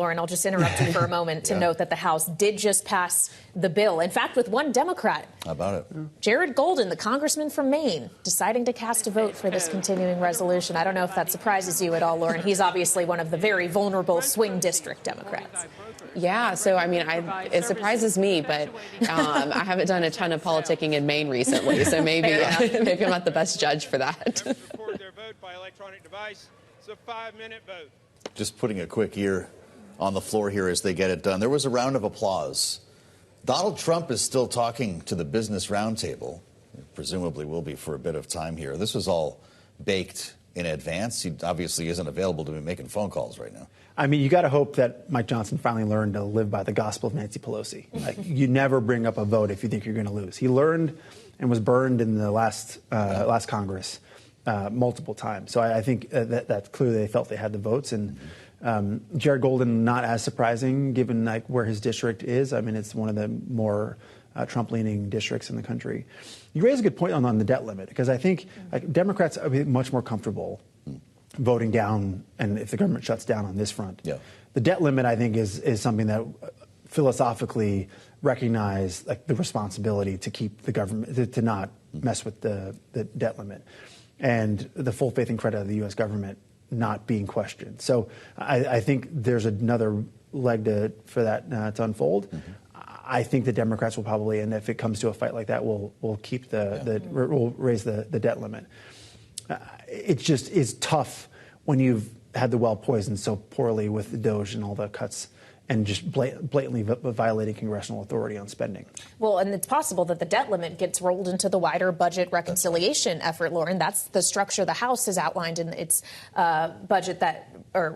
Lauren, I'll just interrupt you for a moment to note that the House did just pass the bill. In fact, with one Democrat. How about it? Jared Golden, the congressman from Maine, deciding to cast a vote for this continuing resolution. I don't know if that surprises you at all, Lauren. He's obviously one of the very vulnerable swing district Democrats. Yeah, so I mean, it surprises me, but I haven't done a ton of politicking in Maine recently, so maybe I'm not the best judge for that. Record their vote by electronic device. It's a 5-minute vote. Just putting a quick ear on the floor here as they get it done. There was a round of applause. Donald Trump is still talking to the Business Roundtable. Presumably will be for a bit of time here. This was all baked in advance. He obviously isn't available to be making phone calls right now. I mean, you got to hope that Mike Johnson finally learned to live by the gospel of Nancy Pelosi. Like, you never bring up a vote if you think you're going to lose. He learned and was burned in the last Congress multiple times. So I think that clearly they felt they had the votes. And Jared Golden, not as surprising given like where his district is. I mean, it's one of the more Trump-leaning districts in the country. You raise a good point on the debt limit, because I think like, Democrats are much more comfortable voting down, and if the government shuts down on this front. Yeah. The debt limit, I think, is something that philosophically recognize like the responsibility to keep the government, to not mess with the debt limit, and the full faith and credit of the U.S. government not being questioned. So I think there's another leg for that to unfold. I think the Democrats will probably, and if it comes to a fight like that, will keep will raise the debt limit. It just is tough when you've had the well poisoned so poorly with the DOJ and all the cuts and just blatantly violating congressional authority on spending. Well, and it's possible that the debt limit gets rolled into the wider budget reconciliation effort, Lauren. That's the structure the House has outlined in its budget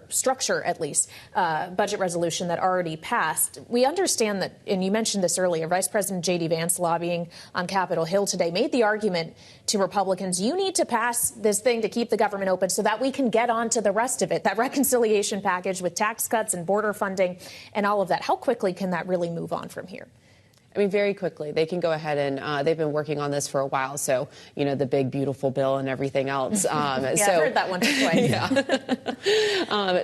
structure, at least, budget resolution that already passed. We understand that, and you mentioned this earlier, Vice President J.D. Vance lobbying on Capitol Hill today made the argument to Republicans, you need to pass this thing to keep the government open so that we can get on to the rest of it, that reconciliation package with tax cuts and border funding and all of that. How quickly can that really move on from here? I mean, very quickly. They can go ahead and they've been working on this for a while. So, you know, the big, beautiful bill and everything else. So, I've heard that one twice.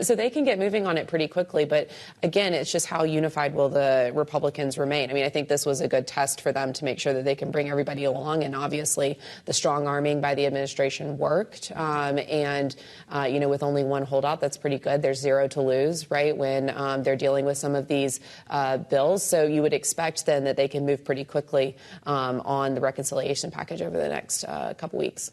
So they can get moving on it pretty quickly. But again, it's just how unified will the Republicans remain? I mean, I think this was a good test for them to make sure that they can bring everybody along. And obviously, the strong arming by the administration worked. You know, with only one holdout, that's pretty good. There's zero to lose, right, when they're dealing with some of these bills. So you would expect then that they can move pretty quickly on the reconciliation package over the next couple weeks.